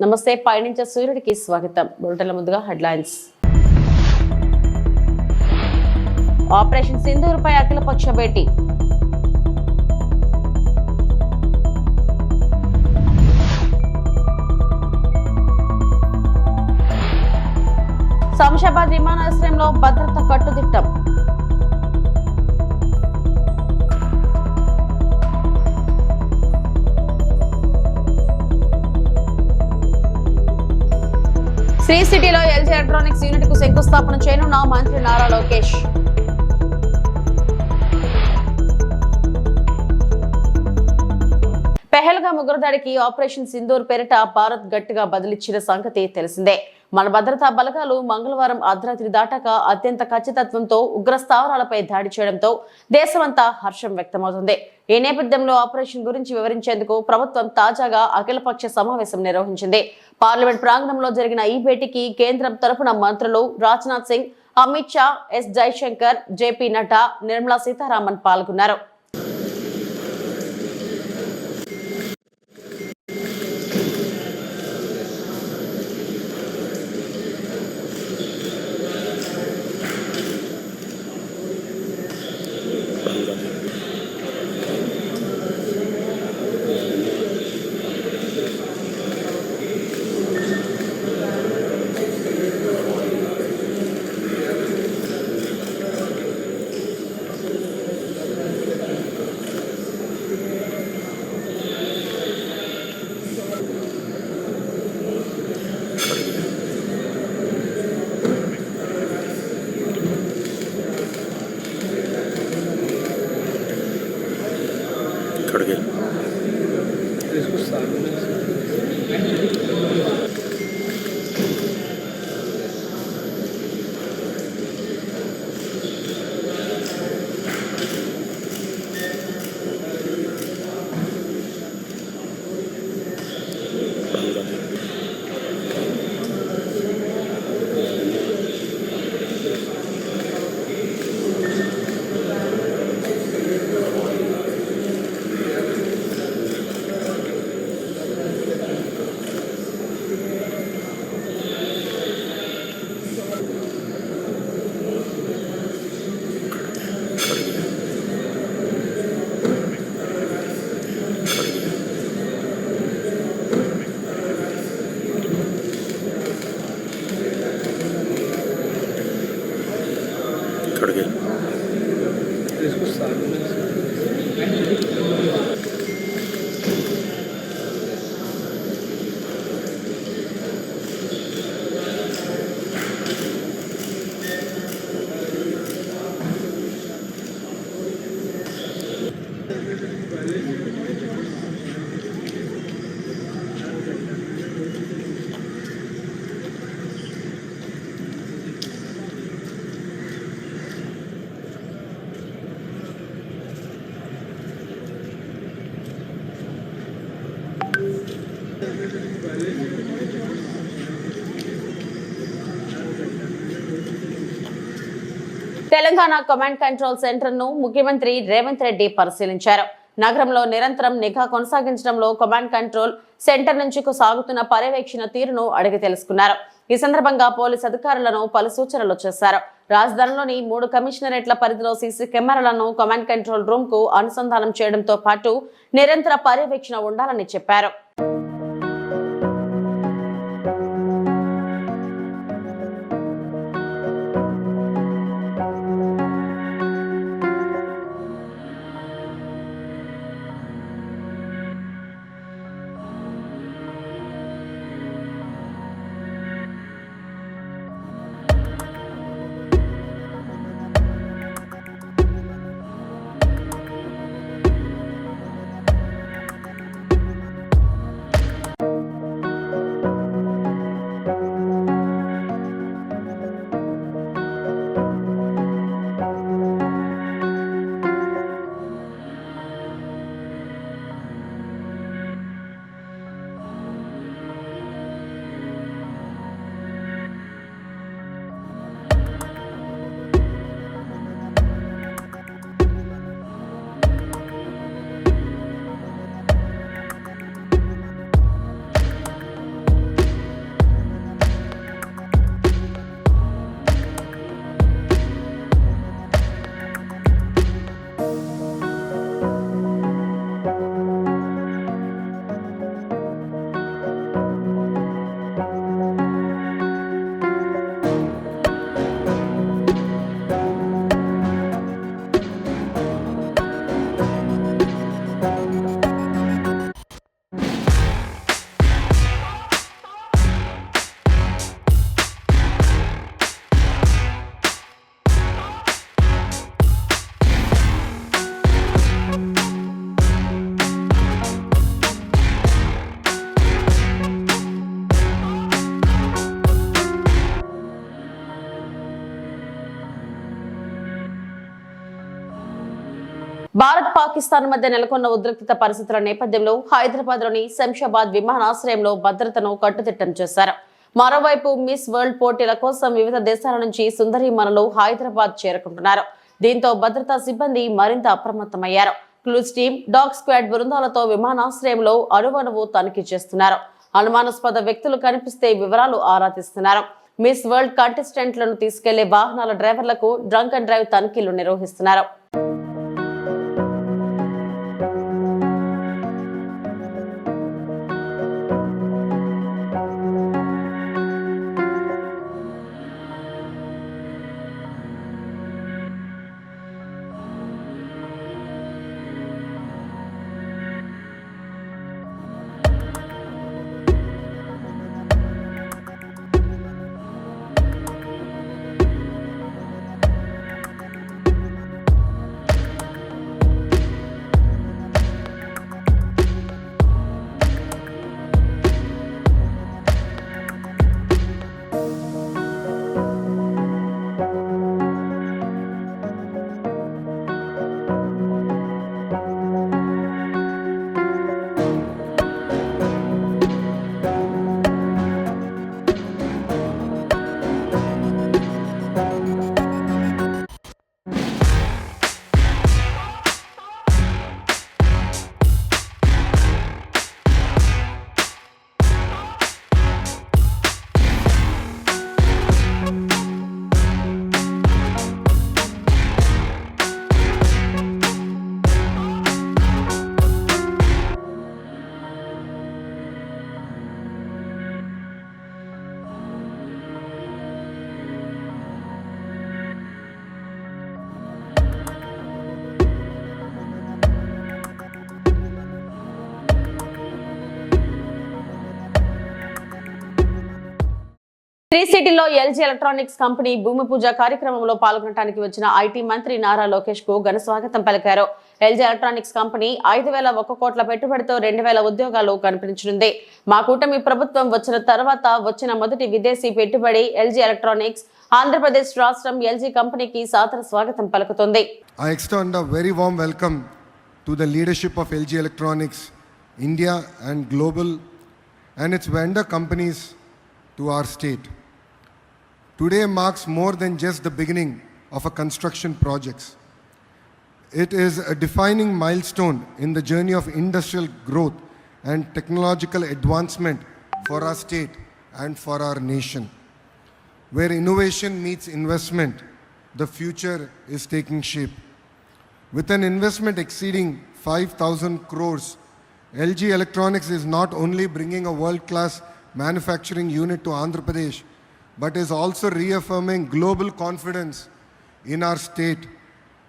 నమస్తే పయనించే సూర్యుడికి స్వాగతం. బులెటిన్ల ముందుగా హెడ్లైన్స్. ఆపరేషన్ సింధూర్పై అఖిలపక్ష భేటీ. శంషాబాద్ విమానాశ్రయంలో భద్రత కట్టుదిట్టం. శ్రీ సిటీలో ఎల్జీ ఎలక్ట్రానిక్స్ యూనిట్ కు శంకుస్థాపన చేయనున్న మంత్రి నారా లోకేష్. పెహల్గాం ఉగ్రదాడికి ఆపరేషన్ సింధూర్ పేరిట భారత్ గట్టిగా బదిలిచ్చిన సంగతి తెలిసిందే. మన భద్రతా బలగాలు మంగళవారం అర్ధరాత్రి దాటాక అత్యంత ఖచ్చితత్వంతో ఉగ్ర స్థావరాలపై దాడి చేయడంతో దేశమంతా హర్షం వ్యక్తమవుతుంది. ఈ నేపథ్యంలో ఆపరేషన్ గురించి వివరించేందుకు ప్రభుత్వం తాజాగా అఖిలపక్ష సమావేశం నిర్వహించింది. పార్లమెంట్ ప్రాంగణంలో జరిగిన ఈ భేటీకి కేంద్రం తరఫున మంత్రులు రాజ్నాథ్ సింగ్, అమిత్ షా, ఎస్ జైశంకర్, జేపీ నడ్డా, నిర్మలా సీతారామన్ పాల్గొన్నారు. తెలంగాణ కమాండ్ కంట్రోల్ సెంటర్ ను ముఖ్యమంత్రి రేవంత్ రెడ్డి పరిశీలించారు. నగరంలో నిరంతరం నిఘా కొనసాగించడంలో కమాండ్ కంట్రోల్ సెంటర్ నుంచి సాగుతున్న పర్యవేక్షణ తీరును అడిగి తెలుసుకున్నారు. ఈ సందర్భంగా పోలీసు అధికారులను పలు సూచనలు చేశారు. రాజధానిలోని 3 కమిషనరేట్ల పరిధిలో సీసీ కెమెరాలను కమాండ్ కంట్రోల్ రూమ్ కు అనుసంధానం చేయడంతో పాటు నిరంతర పర్యవేక్షణ ఉండాలని చెప్పారు. పాకిస్తాన్ మధ్య నెలకొన్న ఉద్రిక్తత పరిస్థితుల నేపథ్యంలో హైదరాబాద్లోని శంషాబాద్ విమానాశ్రయంలో భద్రతను కట్టుదిట్టం చేశారు. మరోవైపు మిస్ వరల్డ్ పోటీల కోసం వివిధ దేశాల నుంచి సుందరీమణులు హైదరాబాద్ చేరుకుంటున్నారు. దీంతో భద్రతా సిబ్బంది మరింత అప్రమత్తమయ్యారు. క్లూజ్ టీం, డాగ్ స్క్వాడ్ బృందాలతో విమానాశ్రయంలో అణువణువు తనిఖీ చేస్తున్నారు. అనుమానాస్పద వ్యక్తులు కనిపిస్తే వివరాలు ఆరా తీస్తున్నారు. మిస్ వరల్డ్ కంటెస్టెంట్లను తీసుకెళ్లే వాహనాల డ్రైవర్లకు డ్రంక్ అండ్ డ్రైవ్ తనిఖీలు నిర్వహిస్తున్నారు. శ్రీ సిటీలో ఎల్జీ ఎలక్ట్రానిక్స్ కంపెనీ భూమి పూజ కార్యక్రమంలో పాల్గొనడానికి వచ్చిన ఐటీ మంత్రి నారా లోకేష్ కు ఘన స్వాగతం పలికారు. ఎల్జీ ఎలక్ట్రానిక్స్ కంపెనీ 5,001 కోట్ల పెట్టుబడితో 2,000 ఉద్యోగాలు కల్పించనుంది. మా కూటమి ప్రభుత్వం వచ్చిన తర్వాత వచ్చిన మొదటి విదేశీ పెట్టుబడి ఎల్జీ ఎలక్ట్రానిక్స్. ఆంధ్రప్రదేశ్ రాష్ట్రం ఎల్జీ కంపెనీకి సాదర స్వాగతం పలుకుతుంది. I extend a very warm welcome to the leadership of LG Electronics, India and global, and its vendor companies to our state. Today marks more than just the beginning of a construction project. It is a defining milestone in the journey of industrial growth and technological advancement for our state and for our nation. Where innovation meets investment, the future is taking shape. With an investment exceeding 5,000 crores, LG Electronics is not only bringing a world-class manufacturing unit to Andhra Pradesh, but is also reaffirming global confidence in our state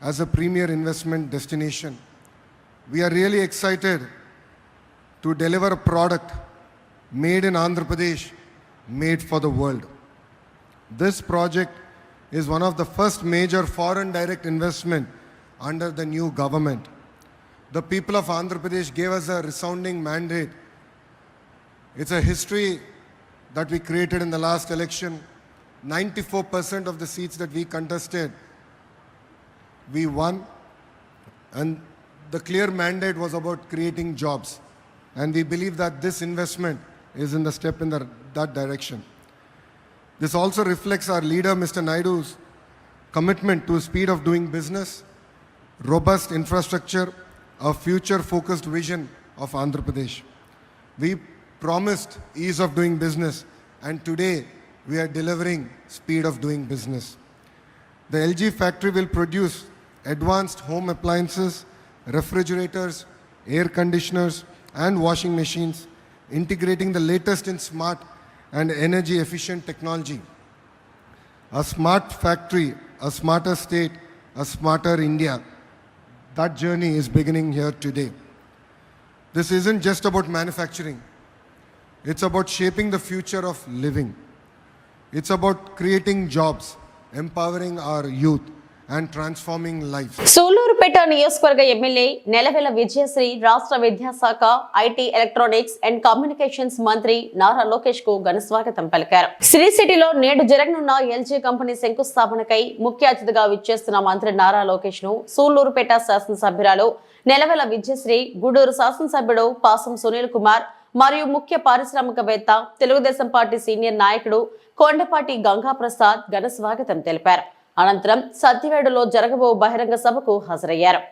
as a premier investment destination. We are really excited to deliver a product made in Andhra Pradesh, made for the world. This project is one of the first major foreign direct investment under the new government. The people of Andhra Pradesh gave us a resounding mandate. It's a history that we created in the last election. 94% of the seats that we contested, we won, and the clear mandate was about creating jobs, and we believe that this investment is in the step in that direction. This also reflects our leader Mr. Naidu's commitment to speed of doing business, robust infrastructure, a future focused vision of Andhra Pradesh. We promised ease of doing business, and today we are delivering speed of doing business. The LG factory will produce advanced home appliances, refrigerators, air conditioners and washing machines, integrating the latest in smart and energy efficient technology. A smart factory, a smarter state, a smarter India. That journey is beginning here today. This isn't just about manufacturing. It's about shaping the future of living. It's about creating jobs, empowering our youth, and transforming lives. Sullurpeta నియోజకవర్గ MLA Nelavela Vijayasri రాష్ట్ర విద్యాశాఖ IT electronics and communications మంత్రి నారా లోకేష్ కు ఘన స్వాగతం పలికారు. శ్రీ సిటీలో నేడు జరగనున్న ఎల్జీ కంపెనీ శంకుస్థాపనకై ముఖ్య అతిథిగా విచ్చేస్తున్న మంత్రి నారా లోకేష్ ను సూళ్లూరుపేట శాసనసభ్యురాలు నెలవెల విజయశ్రీ, గూడూరు శాసనసభ్యుడు పాసం సునీల్ కుమార్ మరియు ముఖ్య పారిశ్రామికవేత్త తెలుగుదేశం పార్టీ సీనియర్ నాయకుడు కొండపాటి గంగా ప్రసాద్ ఘన స్వాగతం తెలిపారు. అనంతరం సత్యవేడులో జరగబో బహిరంగ సభకు హాజరయ్యారు.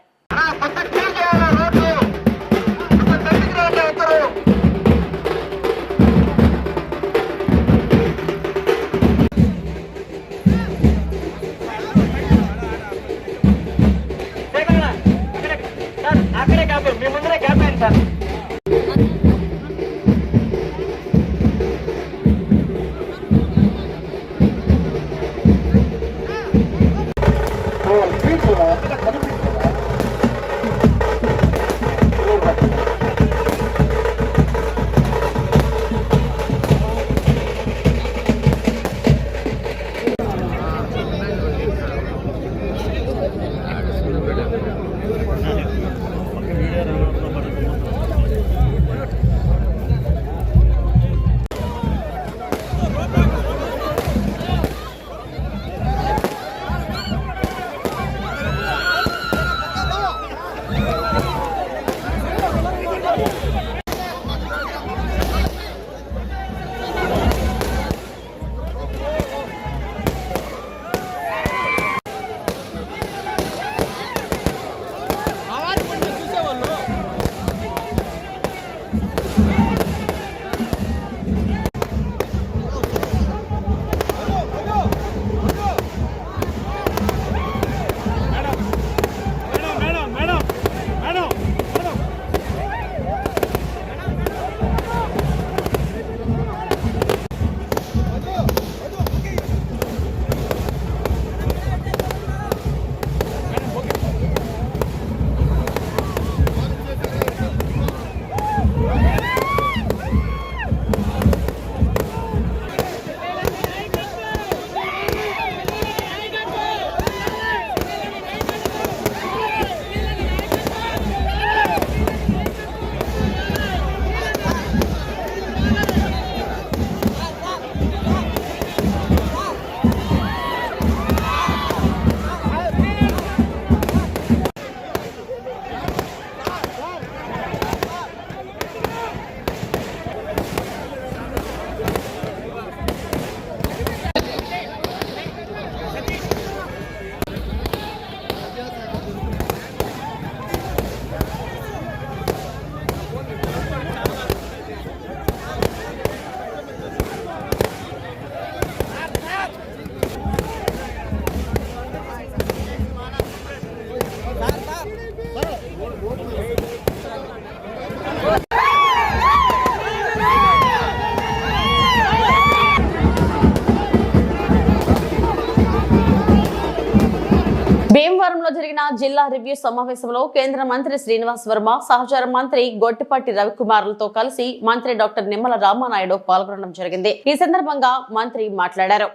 భీమవరంలో జరిగిన జిల్లా రివ్యూ సమావేశంలో కేంద్ర మంత్రి శ్రీనివాస్ వర్మ, సహచార మంత్రి గొట్టిపాటి రవికుమార్లతో కలిసి మంత్రి డాక్టర్ నిమ్మల రామానాయుడు పాల్గొనడం జరిగింది. ఈ సందర్భంగా మంత్రి మాట్లాడారు.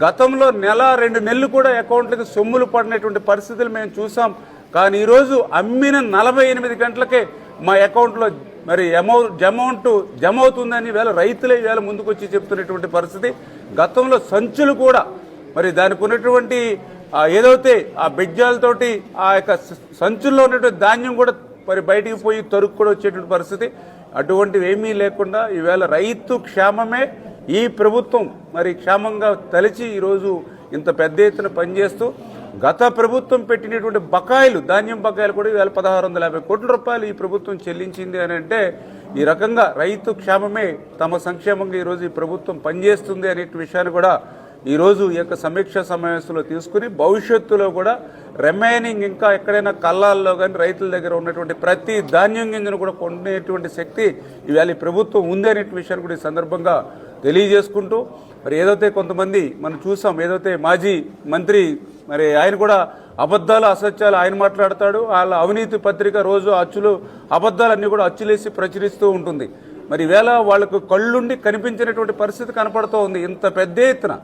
గతంలో నెల 2 నెలలు కూడా అకౌంట్లకు సొమ్ములు పడినటువంటి పరిస్థితులు మేము చూసాం. కానీ ఈరోజు అమ్మిన 48 గంటలకే మా అకౌంట్లో మరి అమౌంట్ జమ అవుతుందని వేళ రైతులే వేళ ముందుకు వచ్చి చెప్తున్నటువంటి పరిస్థితి. గతంలో సంచులు కూడా మరి దానికి ఉన్నటువంటి ఏదైతే ఆ బెజ్జాలతోటి ఆ యొక్క సంచుల్లో ఉన్నటువంటి ధాన్యం కూడా మరి బయటికి పోయి తరుకు కూడా వచ్చేటువంటి పరిస్థితి. అటువంటివి ఏమీ లేకుండా ఈవేళ రైతు క్షేమమే ఈ ప్రభుత్వం మరి క్షేమంగా తలిచి ఈరోజు ఇంత పెద్ద ఎత్తున పనిచేస్తూ గత ప్రభుత్వం పెట్టినటువంటి బకాయిలు, ధాన్యం బకాయిలు కూడా ఈవేళ 1650 కోట్ల రూపాయలు ఈ ప్రభుత్వం చెల్లించింది అని అంటే ఈ రకంగా రైతు క్షేమమే తమ సంక్షేమంగా ఈరోజు ఈ ప్రభుత్వం పనిచేస్తుంది అనే విషయాన్ని కూడా ఈరోజు ఈ యొక్క సమీక్ష సమావేశంలో తీసుకుని భవిష్యత్తులో కూడా రిమైనింగ్ ఇంకా ఎక్కడైనా కళ్ళాల్లో కానీ రైతుల దగ్గర ఉన్నటువంటి ప్రతి ధాన్యం గింజను కూడా కొనేటువంటి శక్తి ఈవేళ ఈ ప్రభుత్వం ఉంది అనే విషయాన్ని కూడా ఈ సందర్భంగా తెలియజేసుకుంటూ మరి ఏదైతే కొంతమంది మనం చూసాం, ఏదైతే మాజీ మంత్రి మరి ఆయన కూడా అబద్ధాలు అసత్యాలు ఆయన మాట్లాడతాడు. వాళ్ళ అవినీతి పత్రిక రోజు అచ్చులు అబద్ధాలన్నీ కూడా అచ్చులేసి ప్రచురిస్తూ ఉంటుంది. మరి ఈవేళ వాళ్లకు కళ్ళుండి కనిపించినటువంటి పరిస్థితి కనపడుతూ ఉంది. ఇంత పెద్ద ఎత్తున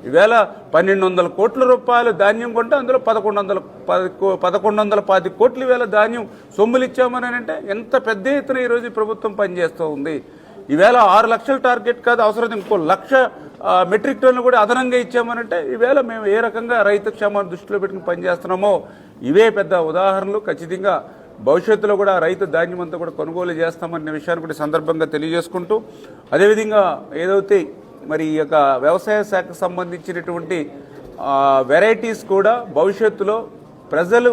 ఈవేళ 1200 కోట్ల రూపాయలు ధాన్యం కొంటే అందులో 1120 కోట్లు ఈవేళ ధాన్యం సొమ్ములు ఇచ్చామని అంటే ఎంత పెద్ద ఎత్తున ఈరోజు ఈ ప్రభుత్వం పనిచేస్తూ ఉంది. ఈవేళ 6 లక్షల టార్గెట్ కాదు, అవసరం ఇంకో 1,00,000 మెట్రిక్ టన్నులు కూడా అదనంగా ఇచ్చామనంటే ఈవేళ మేము ఏ రకంగా రైతు క్షేమాన్ని దృష్టిలో పెట్టుకుని పనిచేస్తున్నామో ఇవే పెద్ద ఉదాహరణలు. ఖచ్చితంగా భవిష్యత్తులో కూడా రైతు ధాన్యం అంతా కూడా కొనుగోలు చేస్తామనే విషయాన్ని కూడా సందర్భంగా తెలియజేసుకుంటూ, అదేవిధంగా ఏదైతే మరి ఈ యొక్క వ్యవసాయ శాఖకు సంబంధించినటువంటి వెరైటీస్ కూడా భవిష్యత్తులో ప్రజలు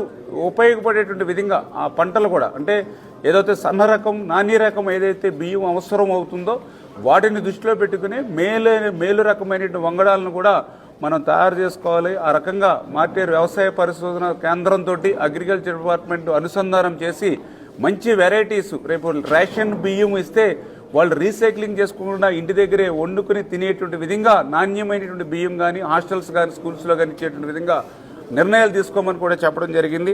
ఉపయోగపడేటువంటి విధంగా ఆ పంటలు కూడా అంటే ఏదైతే సన్న రకం నాణ్య రకం ఏదైతే బియ్యం అవసరం అవుతుందో వాటిని దృష్టిలో పెట్టుకుని మేలు రకమైనటువంటి వంగడాలను కూడా మనం తయారు చేసుకోవాలి. ఆ రకంగా మార్టేరు వ్యవసాయ పరిశోధన కేంద్రంతో అగ్రికల్చర్ డిపార్ట్మెంట్ అనుసంధానం చేసి మంచి వెరైటీస్ రేపు రేషన్ బియ్యం ఇస్తే వాళ్ళు రీసైక్లింగ్ చేసుకోకుండా ఇంటి దగ్గరే వండుకుని తినేటువంటి విధంగా నాణ్యమైనటువంటి బియ్యం కానీ హాస్టల్స్ కానీ స్కూల్స్లో కానీ ఇచ్చేటువంటి విధంగా నిర్ణయాలు తీసుకోమని కూడా చెప్పడం జరిగింది.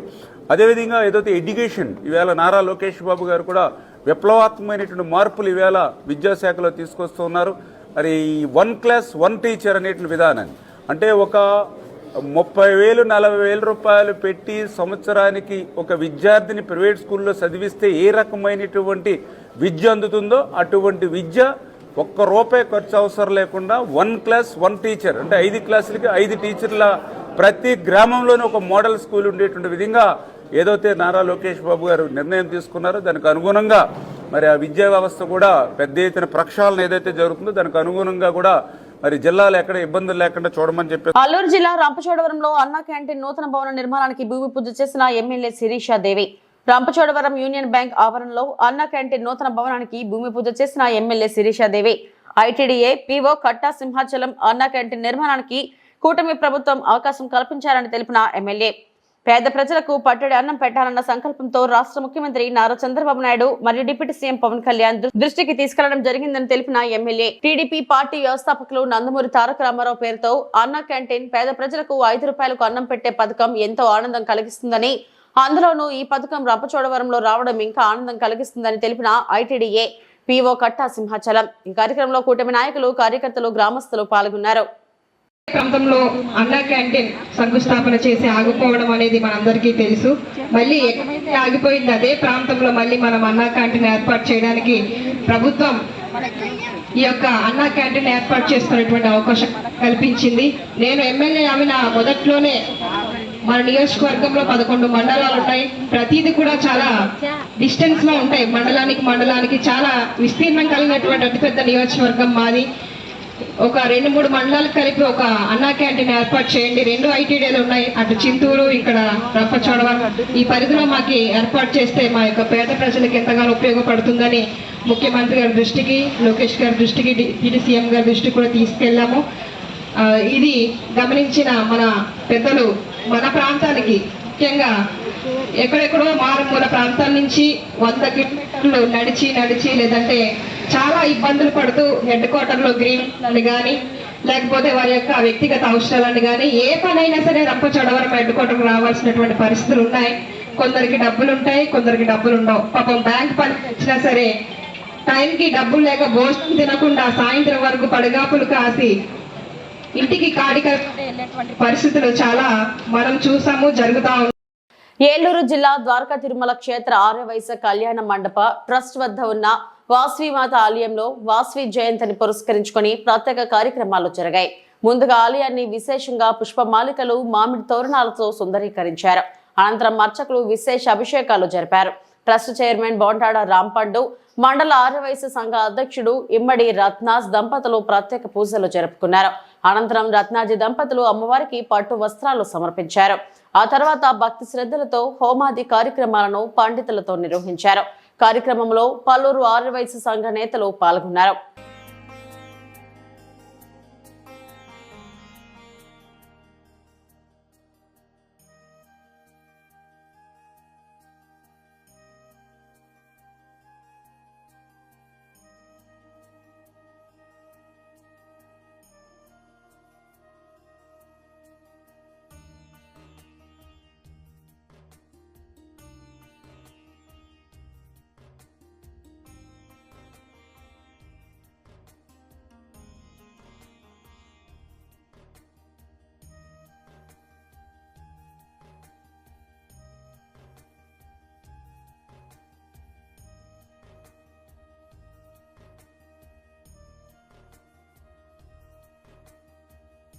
అదేవిధంగా ఏదైతే ఎడ్యుకేషన్ ఈవేళ నారా లోకేష్ బాబు గారు కూడా విప్లవాత్మకమైనటువంటి మార్పులు ఈవేళ విద్యాశాఖలో తీసుకొస్తున్నారు. మరి 1 క్లాస్ 1 టీచర్ అనేటువంటి విధానాన్ని అంటే ఒక 30,000 40,000 రూపాయలు పెట్టి సంవత్సరానికి ఒక విద్యార్థిని ప్రైవేట్ స్కూల్లో చదివిస్తే ఏ రకమైనటువంటి విద్య అందుతుందో అటువంటి విద్య ₹1 ఖర్చు అవసరం లేకుండా 1 క్లాస్ 1 టీచర్ అంటే 5 క్లాసులకి 5 టీచర్ల ప్రతి గ్రామంలోనూ ఒక మోడల్ స్కూల్ ఉండేటువంటి విధంగా ఏదైతే నారా లోకేష్ బాబు గారు నిర్ణయం తీసుకున్నారో దానికి అనుగుణంగా మరి ఆ విద్యా వ్యవస్థ కూడా పెద్ద ఎత్తున ప్రక్షాళన ఏదైతే జరుగుతుందో దానికి అనుగుణంగా కూడా మరి జిల్లాలో ఎక్కడ ఇబ్బందులు లేకుండా చూడమని చెప్పి అల్లూరు జిల్లా రంపచోడవరంలో అన్నా క్యాంటీన్ నూతన భవన నిర్మాణానికి భూమి పూజ చేసిన MLA Sirisha Devi. Rampachodavaram union bank ఆవరణలో అన్నా క్యాంటీన్ నూతన భవనానికి భూమి పూజ చేసిన ఎమ్మెల్యే శిరీషాదేవి. ఐటీడీఏ పీఓ కట్టా సింహాచలం అన్నా క్యాంటీన్ నిర్మాణానికి కూటమి ప్రభుత్వం అవకాశం కల్పించారని తెలిపిన ఎమ్మెల్యే పేద ప్రజలకు పట్టడి అన్నం పెట్టాలన్న సంకల్పంతో రాష్ట్ర ముఖ్యమంత్రి నారా చంద్రబాబు నాయుడు మరియు డిప్యూటీ సీఎం పవన్ కళ్యాణ్ దృష్టికి తీసుకెళ్లడం జరిగిందని తెలిపిన ఎమ్మెల్యే టీడీపీ పార్టీ వ్యవస్థాపకులు నందమూరి తారక రామారావు పేరుతో అన్నా క్యాంటీన్ పేద ప్రజలకు ₹5 అన్నం పెట్టే పథకం ఎంతో ఆనందం కలిగిస్తుందని, అందులోనూ ఈ పథకం రంపచోడవరంలో రావడం ఇంకా ఆనందం కలిగిస్తుందని తెలిపిన ఐటీడీఏ పీఓ కట్టా సింహాచలం. ఈ కార్యక్రమంలో కూటమి నాయకులు, కార్యకర్తలు, గ్రామస్తులు పాల్గొన్నారు. ప్రాంతంలో అన్నా క్యాంటీన్ శంకుస్థాపన చేసి ఆగిపోవడం అనేది మనందరికీ తెలుసు. మళ్ళీ ఎక్కడైతే ఆగిపోయింది అదే ప్రాంతంలో మళ్ళీ మనం అన్నా క్యాంటీన్ ఏర్పాటు చేయడానికి ప్రభుత్వం ఈ యొక్క అన్నా క్యాంటీన్ ఏర్పాటు చేసుకునేటువంటి అవకాశం కల్పించింది. నేను ఎమ్మెల్యే ఆమెన మొదట్లోనే మన నియోజకవర్గంలో 11 మండలాలు ఉన్నాయి. ప్రతిదీ కూడా చాలా డిస్టెన్స్ లో ఉంటాయి. మండలానికి చాలా విస్తీర్ణం కలిగినటువంటి అతిపెద్ద నియోజకవర్గం మాది. ఒక 2-3 మండలాలు కలిపి ఒక అన్నా క్యాంటీన్ ఏర్పాటు చేయండి. 2 ఐటీడీలు ఉన్నాయి, అటు చింతూరు, ఇక్కడ రంపచోడవరం. ఈ పరిధిలో మాకు ఏర్పాటు చేస్తే మా యొక్క పేద ప్రజలకు ఎంతగానో ఉపయోగపడుతుందని ముఖ్యమంత్రి గారి దృష్టికి, లోకేష్ గారి దృష్టికి, డిప్యూటీ సీఎం గారి దృష్టికి కూడా తీసుకెళ్లాము. ఇది గమనించిన మన పెద్దలు మన ప్రాంతానికి ముఖ్యంగా ఎక్కడెక్కడో మారుమూల ప్రాంతాల నుంచి 100 కిలోమీటర్లు నడిచి లేదంటే చాలా ఇబ్బందులు పడుతూ హెడ్ క్వార్టర్లో గ్రీన్ అని కానీ లేకపోతే వారి యొక్క వ్యక్తిగత అవసరాలని కానీ ఏ పనైనా సరే రంపచోడవరం హెడ్ క్వార్టర్కి రావాల్సినటువంటి పరిస్థితులు ఉన్నాయి. కొందరికి డబ్బులు ఉంటాయి, కొందరికి డబ్బులు ఉండవు. పాపం బ్యాంక్ పని వచ్చినా సరే టైంకి డబ్బులు లేక భోజనం తినకుండా సాయంత్రం వరకు పడిగాపులు కాసి ఇంటికి కాడిక పరిస్థితులు చాలా మనం చూసాము, జరుగుతా ఉంది. ఏలూరు జిల్లా ద్వారకా తిరుమల క్షేత్ర ఆర్యవైశ్య కళ్యాణ మండప ట్రస్ట్ వద్ద ఉన్న వాస్విమాత ఆలయంలో వాస్వి జయంతిని పురస్కరించుకొని ప్రత్యేక కార్యక్రమాలు జరిగాయి. ముందుగా ఆలయాన్ని విశేషంగా పుష్పమాలికలు, మామిడి తోరణాలతో సుందరీకరించారు. అనంతరం అర్చకులు విశేష అభిషేకాలు జరిపారు. ట్రస్ట్ చైర్మన్ బోంటాడ రాంపండు, మండల ఆర్యవైశ్య సంఘ అధ్యక్షుడు ఇమ్మడి రత్నాజ్ దంపతులు ప్రత్యేక పూజలు జరుపుకున్నారు. అనంతరం రత్నాజీ దంపతులు అమ్మవారికి పట్టు వస్త్రాలు సమర్పించారు. ఆ తర్వాత భక్తి శ్రద్ధలతో హోమాది కార్యక్రమాలను పండితులతో నిర్వహించారు. కార్యక్రమంలో పలువురు ఆర్యవైశ్య సంఘ నేతలు పాల్గొన్నారు.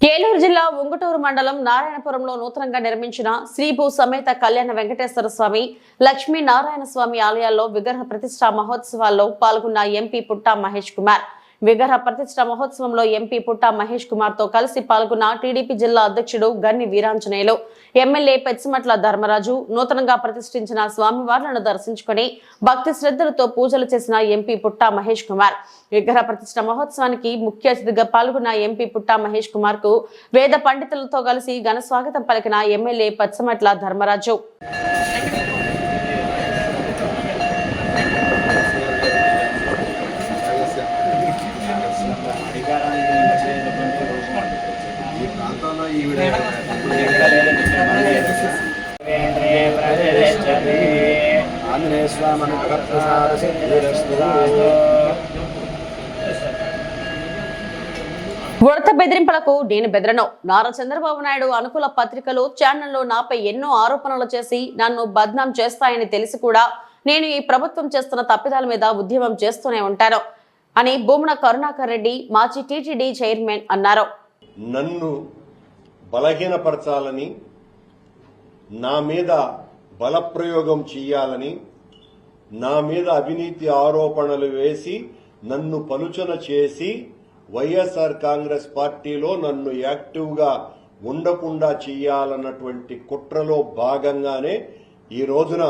ఏలూరు జిల్లా ఉంగుటూరు మండలం నారాయణపురంలో నూతనంగా నిర్మించిన శ్రీభూ సమేత కళ్యాణ వెంకటేశ్వర స్వామి, లక్ష్మీ నారాయణ స్వామి ఆలయాల్లో విగ్రహ ప్రతిష్ఠా మహోత్సవాల్లో పాల్గొన్న ఎంపీ పుట్టా మహేష్ కుమార్. విగ్రహ ప్రతిష్ఠా మహోత్సవంలో ఎంపీ పుట్టా మహేష్ కుమార్ తో కలిసి పాల్గొన్న టీడీపీ జిల్లా అధ్యక్షుడు గన్ని వీరాంజనేయులు, ఎమ్మెల్యే పెచ్చిమట్ల ధర్మరాజు నూతనంగా ప్రతిష్ఠించిన స్వామివార్లను దర్శించుకుని భక్తి శ్రద్ధలతో పూజలు చేసిన ఎంపీ పుట్టా మహేష్ కుమార్. విగ్రహ ప్రతిష్ఠ మహోత్సవానికి ముఖ్య అతిథిగా పాల్గొన్న ఎంపీ పుట్టా మహేష్ కుమార్ కు వేద పండితులతో కలిసి ఘన స్వాగతం పలికిన ఎమ్మెల్యే పెచ్చిమట్ల ధర్మరాజు. ఉడత బెదిరింపులకు నేను బెదరను. నారా చంద్రబాబు నాయుడు అనుకూల పత్రికలు, ఛానళ్లు నాపై ఎన్నో ఆరోపణలు చేసి నన్ను బద్నాం చేస్తాయని తెలిసి కూడా నేను ఈ ప్రభుత్వం చేస్తున్న తప్పిదాల మీద ఉద్యమం చేస్తూనే ఉంటాను అని భూమన కరుణాకర్ రెడ్డి, మాజీ టీటీడీ చైర్మన్ అన్నారు. నన్ను బలహీనపరచాలని, నా మీద బలప్రయోగం చేయాలని, నా మీద అవినీతి ఆరోపణలు వేసి నన్ను పలుచన చేసి వైఎస్ఆర్ కాంగ్రెస్ పార్టీలో నన్ను యాక్టివ్గా ఉండకుండా చేయాలన్నటువంటి కుట్రలో భాగంగానే ఈ రోజున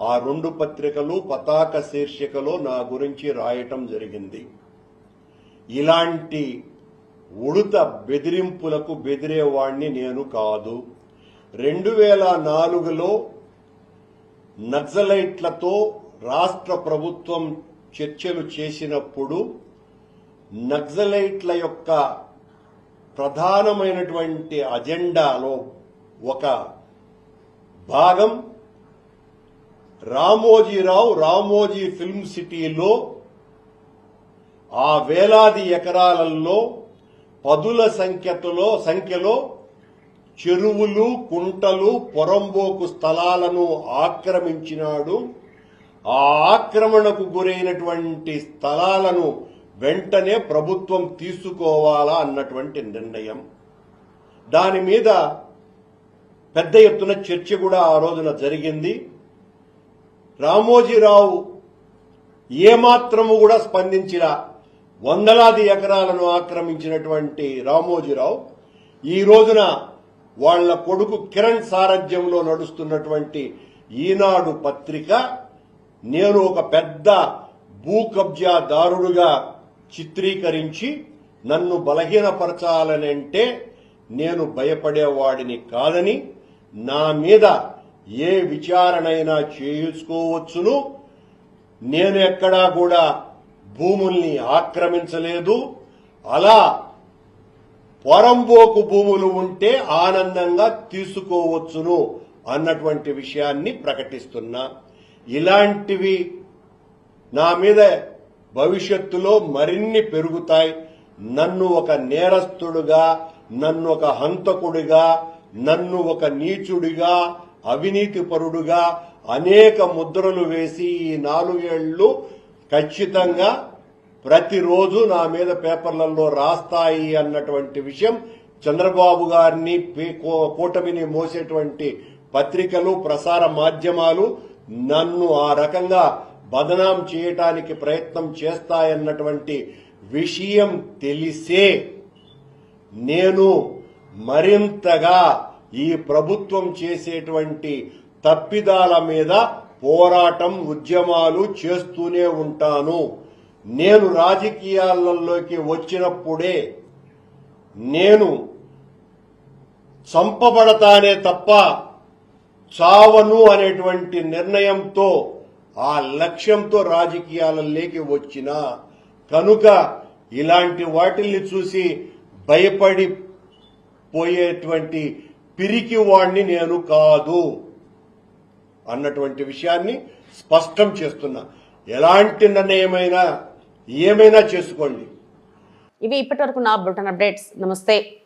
ఆ 2 పత్రికలు పతాక శీర్షికలో నా గురించి రాయటం జరిగింది. ఇలాంటి ఉడత బెదిరింపులకు బెదిరేవాణ్ణి నేను కాదు. 2004లో నక్సలైట్లతో రాష్ట్ర ప్రభుత్వం చర్చలు చేసినప్పుడు నక్సలైట్ల యొక్క ప్రధానమైనటువంటి అజెండాలో ఒక భాగం రామోజీ ఫిల్మ్ సిటీలో ఆ వేలాది ఎకరాలలో పదుల సంఖ్యలో చెరువులు, కుంటలు, పొరంబోకు స్థలాలను ఆక్రమించినాడు. ఆ ఆక్రమణకు గురైనటువంటి స్థలాలను వెంటనే ప్రభుత్వం తీసుకోవాలా అన్నటువంటి నిర్ణయం. దాని మీద పెద్ద ఎత్తున చర్చ కూడా ఆ రోజున జరిగింది. రామోజీరావు ఏమాత్రము కూడా స్పందించినా వందలాది ఎకరాలను ఆక్రమించినటువంటి రామోజీరావు ఈ రోజున వాళ్ల కొడుకు కిరణ్ సారథ్యంలో నడుస్తున్నటువంటి ఈనాడు పత్రిక నేను ఒక పెద్ద భూ కబ్జాదారుడుగా చిత్రీకరించి నన్ను బలహీనపరచాలనంటే నేను భయపడేవాడిని కాదని, నా మీద ఏ విచారణైనా చేసుకోవచ్చును, నేను ఎక్కడా కూడా భూముల్ని ఆక్రమించలేదు, అలా పొరంబోకు భూములు ఉంటే ఆనందంగా తీసుకోవచ్చును అన్నటువంటి విషయాన్ని ప్రకటిస్తున్నా. ఇలాంటివి నా మీద భవిష్యత్తులో మరిన్ని పెరుగుతాయి. నన్ను ఒక నేరస్తుడుగా, నన్ను ఒక హంతకుడిగా, నన్ను ఒక నీచుడిగా, అవినీతిపరుడుగా అనేక ముద్రలు వేసి ఈ 4 ఏళ్లు ఖచ్చితంగా ప్రతిరోజు నా మీద పేపర్లలో రాస్తాయి అన్నటువంటి విషయం చంద్రబాబు గారిని, కూటమిని మోసేటువంటి పత్రికలు, ప్రసార మాధ్యమాలు నన్ను ఆ రకంగా బదనాం చేయటానికి ప్రయత్నం చేస్తాయన్నటువంటి విషయం తెలిసే నేను మరింతగా ఈ ప్రభుత్వం చేసేటువంటి తప్పిదాల మీద పోరాటం, ఉద్యమాలు చేస్తూనే ఉంటాను. నేను రాజకీయాలలోకి వచ్చినప్పుడే నేను చంపబడతానే తప్ప చావను అనేటువంటి నిర్ణయంతో, ఆ లక్ష్యంతో రాజకీయాలలోకి వచ్చిన కనుక ఇలాంటి వాటిల్ని చూసి భయపడిపోయేటువంటి పిరికి వాణ్ణి నేను కాదు అన్నటువంటి విషయాన్ని స్పష్టం చేస్తున్నా. ఎలాంటి నిర్ణయమైనా ఏమైనా చేసుకోండి. ఇవి ఇప్పటివరకు నా బులెటిన్ అప్డేట్స్. నమస్తే.